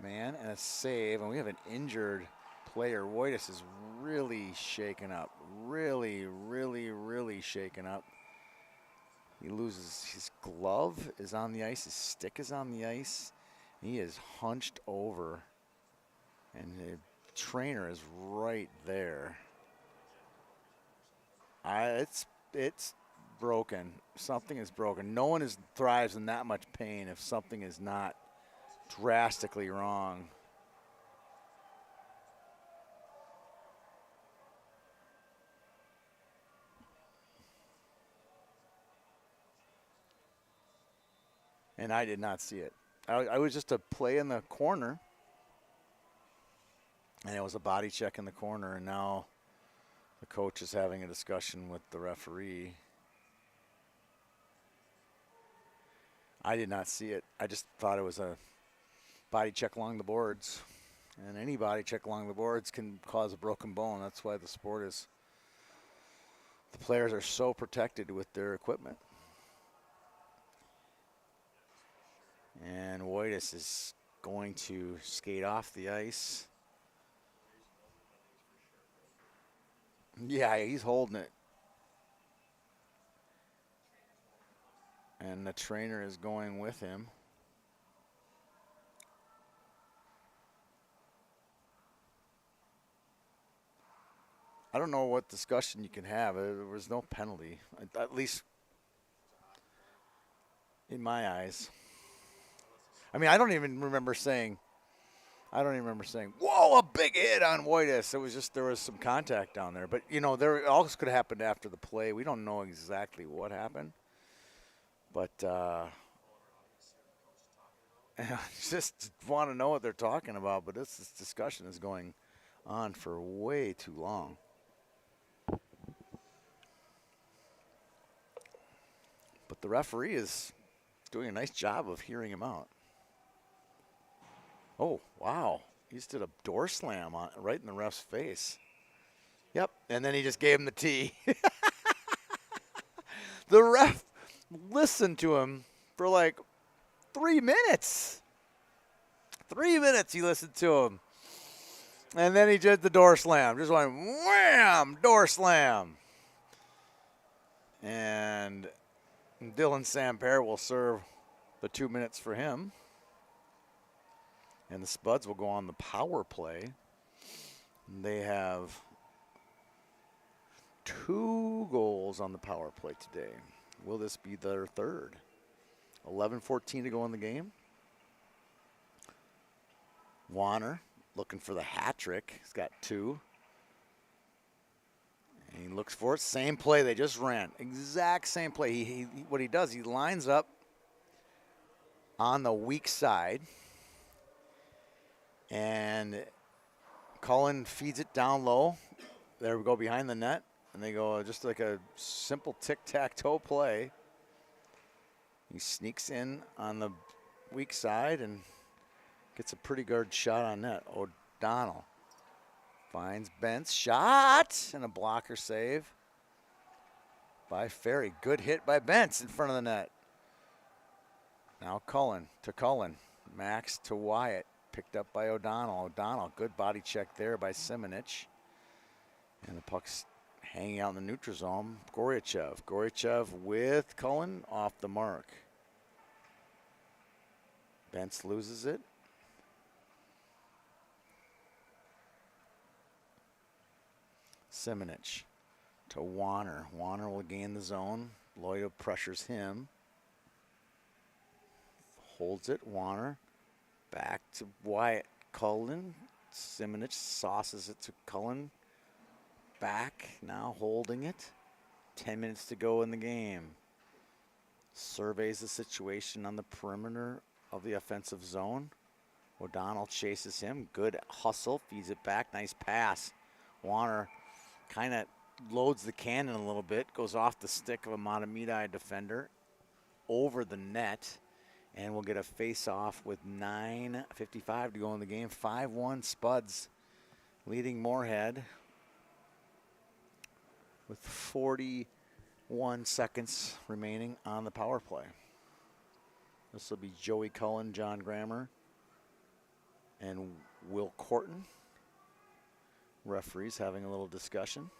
man, and a save. And we have an injured player. Wojtas is really shaken up. Really, really, really shaken up. He loses his glove is on the ice. His stick is on the ice. He is hunched over. And the trainer is right there. It's broken. Something is broken. No one thrives in that much pain if something is not drastically wrong. And I did not see it. I was just a play in the corner. And it was a body check in the corner, and now the coach is having a discussion with the referee. I did not see it. I just thought it was a body check along the boards. And any body check along the boards can cause a broken bone. That's why the sport is, the players are so protected with their equipment. And Wojtas is going to skate off the ice. Yeah, he's holding it. And the trainer is going with him. I don't know what discussion you can have. There was no penalty, at least in my eyes. I mean, I don't even remember saying, whoa, a big hit on Wojtas. It was just, there was some contact down there. But, you know, there else could have happened after the play. We don't know exactly what happened. But I just want to know what they're talking about. But this discussion is going on for way too long. But the referee is doing a nice job of hearing him out. Oh, wow. He just did a door slam right in the ref's face. Yep, and then he just gave him the tee. The ref listened to him for like 3 minutes. 3 minutes he listened to him. And then he did the door slam. Just went wham, door slam. And Dylan Samper will serve the 2 minutes for him. And the Spuds will go on the power play. They have 2 goals on the power play today. Will this be their third? 11:14 to go in the game. Warner looking for the hat trick. He's got 2. And he looks for it. Same play they just ran. Exact same play. What he does, he lines up on the weak side. And Cullen feeds it down low. There we go, behind the net. And they go just like a simple tic-tac-toe play. He sneaks in on the weak side and gets a pretty good shot on net. O'Donnell finds Bent's shot and a blocker save by Ferry. Good hit by Bentz in front of the net. Now Cullen to Cullen. Max to Wyatt. Picked up by O'Donnell. O'Donnell, good body check there by Simonich. And the puck's hanging out in the neutral zone. Goryachev with Cullen off the mark. Bentz loses it. Simonich to Warner. Warner will gain the zone. Lloyd pressures him. holds it. Warner back to Wyatt Cullen. Simonich sauces it to Cullen. Back, now holding it. 10 minutes to go in the game. Surveys the situation on the perimeter of the offensive zone. O'Donnell chases him. Good hustle, feeds it back. Nice pass. Warner kind of loads the cannon a little bit. Goes off the stick of a Mahtomedi defender. Over the net. And we'll get a face-off with 9:55 to go in the game. 5-1 Spuds leading Moorhead with 41 seconds remaining on the power play. This will be Joey Cullen, John Grammer, and Will Corton. Referees having a little discussion.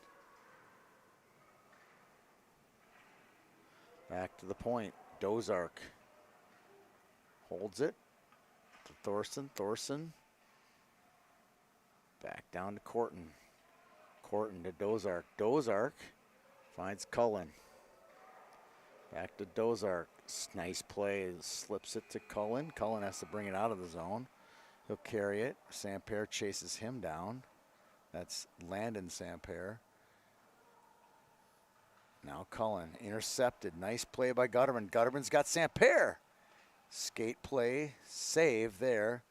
Back to the point. Dozark holds it to Thorson. Thorson back down to Corton. Corton to Dozark. Dozark finds Cullen. Back to Dozark. Nice play. Slips it to Cullen. Cullen has to bring it out of the zone. He'll carry it. Samper chases him down. That's Landon Samper. Now Cullen intercepted. Nice play by Gutterman. Gutterman's got Samper. Skate play, save there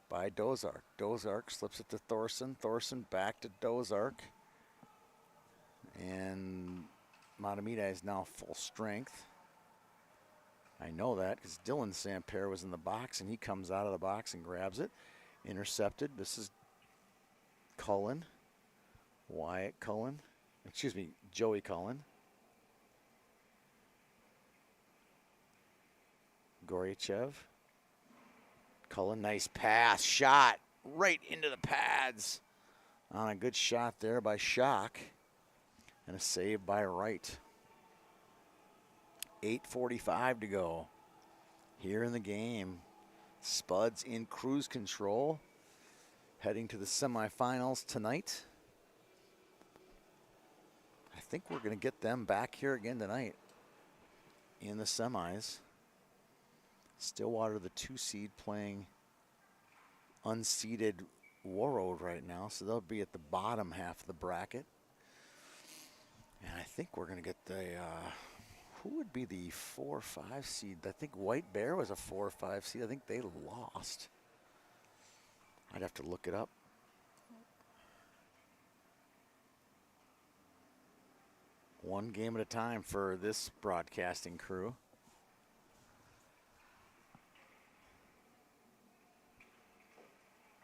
by Dozark. Dozark slips it to Thorson. Thorson back to Dozark. And Mahtomedi is now full strength. I know that because Dylan Samper was in the box and he comes out of the box and grabs it. Intercepted. This is Cullen. Wyatt Cullen. Excuse me, Joey Cullen. Goryachev. Cullen, nice pass, shot right into the pads. On a good shot there by Schock. And a save by Wright. 8:45 to go here in the game. Spuds in cruise control. Heading to the semifinals tonight. I think we're going to get them back here again tonight in the semis. Stillwater, the 2 seed, playing unseeded Warroad right now, so they'll be at the bottom half of the bracket. And I think we're going to get the, who would be the 4 or 5 seed? I think White Bear was a 4 or 5 seed. I think they lost. I'd have to look it up. One game at a time for this broadcasting crew.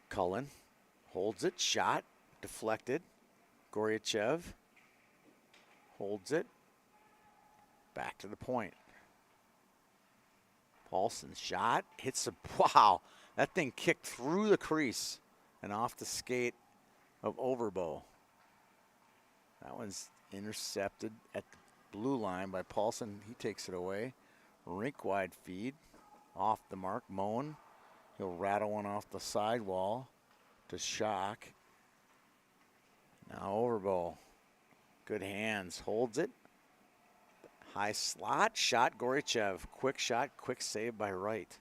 Cullen holds it, shot, deflected. Goryachev holds it, back to the point. Paulson shot, hits a, wow, that thing kicked through the crease and off the skate of Overbo. That one's intercepted at the blue line by Paulson. He takes it away. Rink wide feed, off the mark, Moen. He'll rattle one off the sidewall to Schock. Now Overbo. Good hands. Holds it. High slot. Shot Goryachev. Quick shot. Quick save by Wright.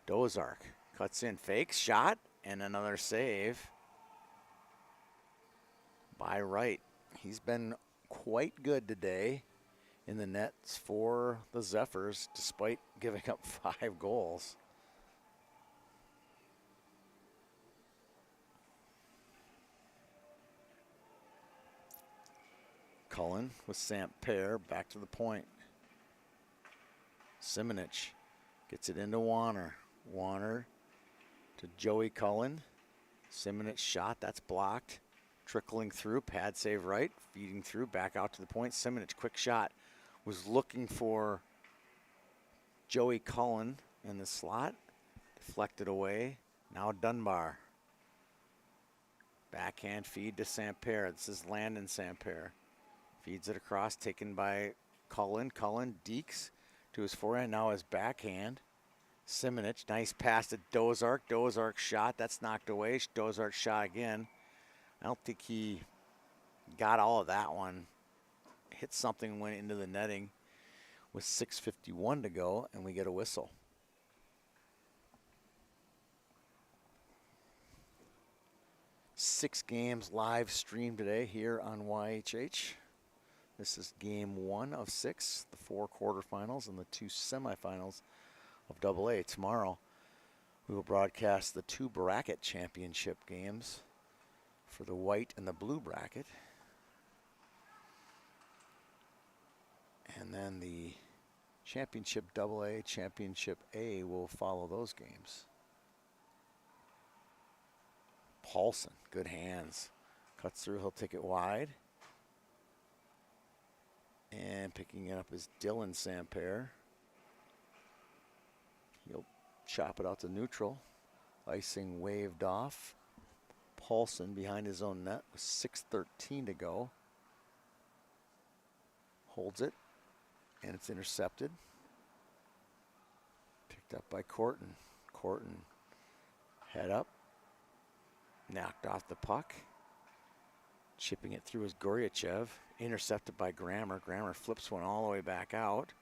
Dozark cuts in. Fakes. Shot. And another save by Wright. He's been quite good today in the nets for the Zephyrs, despite giving up 5 goals. Cullen with Samper back to the point. Simonich gets it into Warner. Warner to Joey Cullen. Simonich shot, that's blocked. Trickling through, pad save right, feeding through, back out to the point. Simonich, quick shot, was looking for Joey Cullen in the slot. Deflected away, now Dunbar. Backhand feed to Samper. This is Landon Samper. Feeds it across, taken by Cullen. Cullen dekes to his forehand, now his backhand. Simonich, nice pass to Dozark. Dozark shot, that's knocked away. Dozark shot again. I don't think he got all of that one. Hit something, went into the netting. with 6:51 to go, and we get a whistle. Six games live streamed today here on YHH. This is game 1 of 6, the 4 quarterfinals and the 2 semifinals of AA. Tomorrow, we will broadcast the 2 bracket championship games for the white and the blue bracket. And then the championship AA, championship A will follow those games. Paulson, good hands. Cuts through, he'll take it wide. And picking it up is Dylan Samper. He'll chop it out to neutral. Icing waved off. Paulson behind his own net with 6:13 to go. Holds it, and it's intercepted. Picked up by Corton. Corton head up. Knocked off the puck. Chipping it through is Goryachev. Intercepted by Grammer. Grammer flips one all the way back out.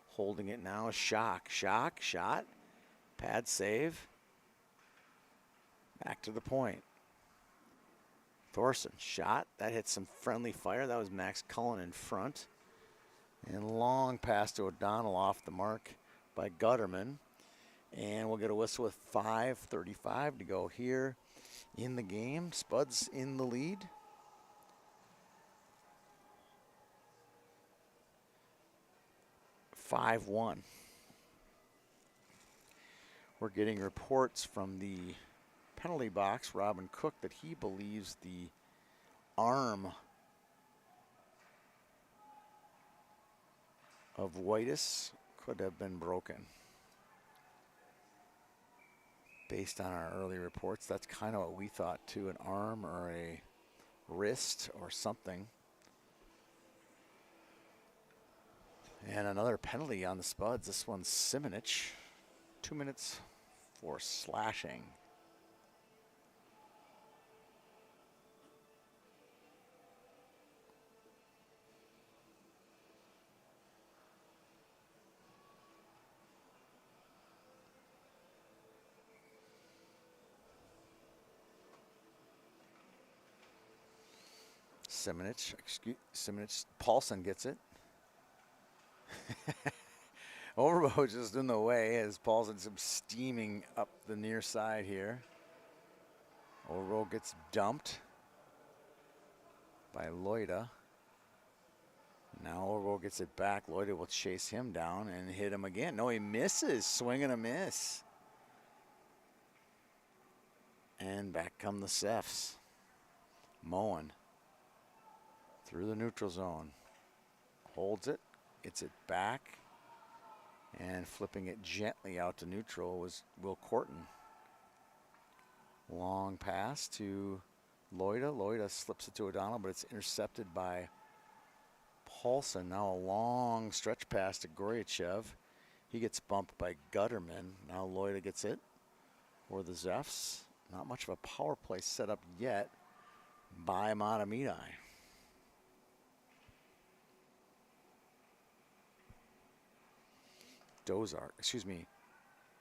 Holding it now is Schock. Schock, shot. Pad save. Back to the point. Thorson, shot. That hit some friendly fire. That was Max Cullen in front. And long pass to O'Donnell off the mark by Gutterman. And we'll get a whistle with 5:35 to go here in the game. Spuds in the lead. (5-1). We're getting reports from the penalty box, Robin Cook, that he believes the arm of Whitus could have been broken. Based on our early reports, that's kind of what we thought too, an arm or a wrist or something. And another penalty on the Spuds. This one's Simonich. 2 minutes for slashing. Simonich, Paulson gets it. Overbo just in the way as Paulson's steaming up the near side here. Overbo gets dumped by Loida. Now Overbo gets it back. Loida will chase him down and hit him again. No, he misses. Swing and a miss. And back come the Cephs. Moen through the neutral zone. Holds it. Gets it back. And flipping it gently out to neutral was Will Corton. Long pass to Loida. Loida slips it to O'Donnell, but it's intercepted by Paulson. Now a long stretch pass to Goryachev. He gets bumped by Gutterman. Now Loida gets it for the Zefs. Not much of a power play set up yet by Mahtomedi.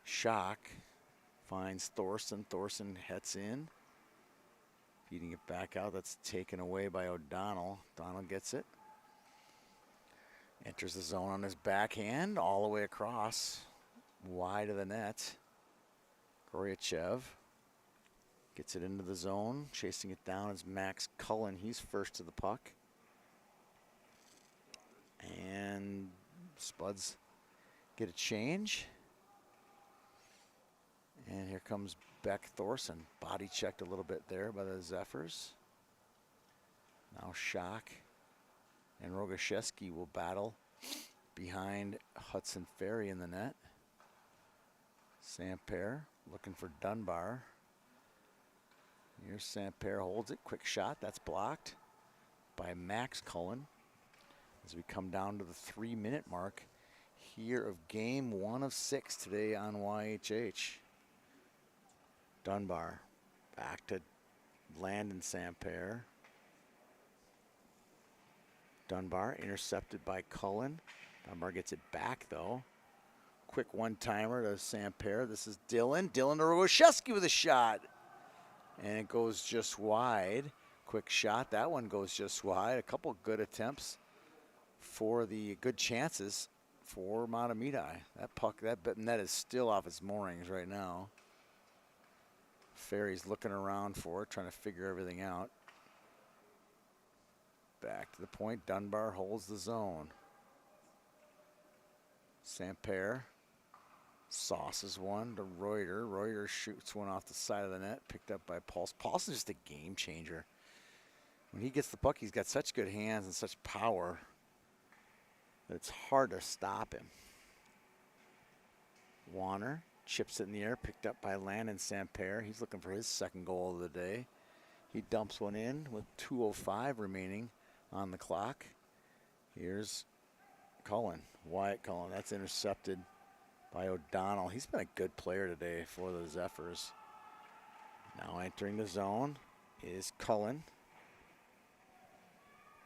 Schock finds Thorson. Thorson heads in. Feeding it back out. That's taken away by O'Donnell. O'Donnell gets it. Enters the zone on his backhand all the way across. Wide of the net. Goryachev gets it into the zone. Chasing it down is Max Cullen. He's first to the puck. And Spuds get a change. And here comes Beck Thorson. Body checked a little bit there by the Zephyrs. Now Schock and Rogaszewski will battle behind Hudson Ferry in the net. Samper looking for Dunbar. Here's Samper, holds it. Quick shot. That's blocked by Max Cullen. As we come down to the 3-minute mark here of game 1 of 6 today on YHH. Dunbar back to Landon Samper. Dunbar intercepted by Cullen. Dunbar gets it back, though. Quick one-timer to Samper. This is Dylan. Dylan to Rogoszewski with a shot. And it goes just wide. Quick shot. That one goes just wide. A couple good attempts for the good chances for Mahtomedi. That puck, that net is still off its moorings right now. Ferry's looking around for it, trying to figure everything out. Back to the point. Dunbar holds the zone. Samper sauces one to Reuter. Reuter shoots one off the side of the net, picked up by Paulson. Paulson's just a game changer. When he gets the puck, he's got such good hands and such power that it's hard to stop him. Warner chips it in the air, picked up by Landon Samper. He's looking for his second goal of the day. He dumps one in with 2:05 remaining on the clock. Here's Cullen, Wyatt Cullen. That's intercepted by O'Donnell. He's been a good player today for the Zephyrs. Now entering the zone is Cullen.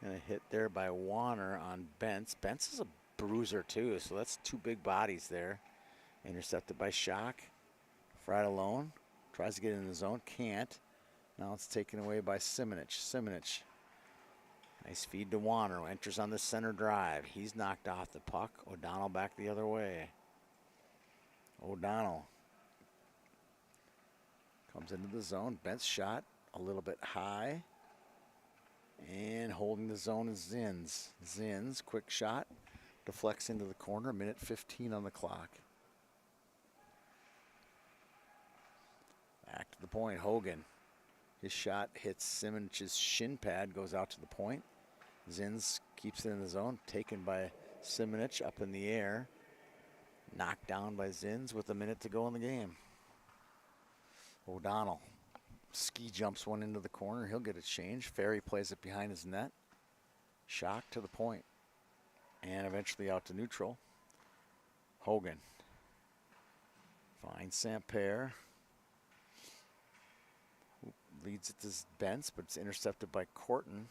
And a hit there by Warner on Bentz. Bentz is a bruiser too, so that's two big bodies there. Intercepted by Schock. Fried alone. Tries to get in the zone. Can't. Now it's taken away by Simonich. Simonich. Nice feed to Warner. Enters on the center drive. He's knocked off the puck. O'Donnell back the other way. O'Donnell comes into the zone. Bent's shot a little bit high. And holding the zone is Zins. Zins, quick shot. Deflects into the corner. Minute 15 on the clock. Back to the point. Hogan. His shot hits Simonich's shin pad. Goes out to the point. Zins keeps it in the zone. Taken by Simonich up in the air. Knocked down by Zins with a minute to go in the game. O'Donnell ski jumps one into the corner. He'll get a change. Ferry plays it behind his net. Schock to the point. And eventually out to neutral. Hogan finds Samper. Leads it to Bentz, but it's intercepted by Corton.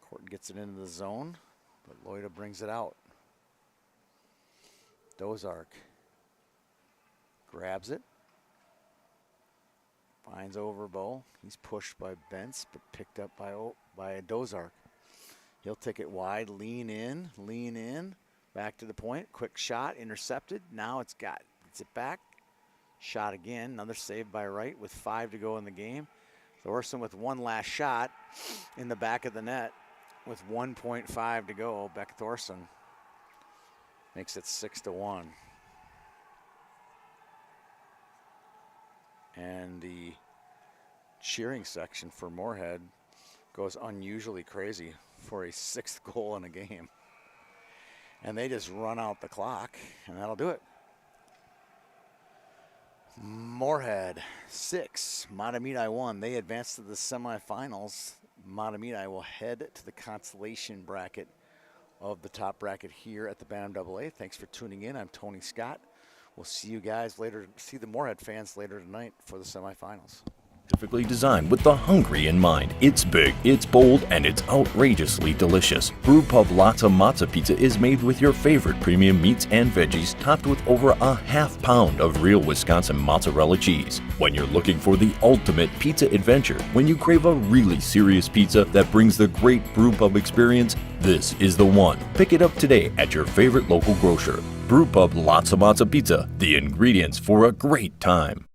Corton gets it into the zone, but Loida brings it out. Dozark grabs it. Finds Overbo. He's pushed by Bentz, but picked up by Dozark. He'll take it wide, lean in, back to the point. Quick shot, intercepted. Now gets it back. Shot again, another save by Wright with 5 to go in the game. Thorson with one last shot in the back of the net with 1.5 to go. Beck Thorson makes it 6-1. And the cheering section for Moorhead goes unusually crazy for a 6th goal in a game. And they just run out the clock, and that'll do it. Moorhead 6, Mahtomedi 1. They advance to the semifinals. Mahtomedi will head to the consolation bracket of the top bracket here at the Bantam AA. Thanks for tuning in. I'm Tony Scott. We'll see you guys later, see the Moorhead fans later tonight for the semifinals. Specifically designed with the hungry in mind. It's big, it's bold, and it's outrageously delicious. Brewpub Lotta Matza Pizza is made with your favorite premium meats and veggies, topped with over a half pound of real Wisconsin mozzarella cheese. When you're looking for the ultimate pizza adventure, when you crave a really serious pizza that brings the great Brewpub experience, this is the one. Pick it up today at your favorite local grocer. Brewpub Lotta Matza Pizza, the ingredients for a great time.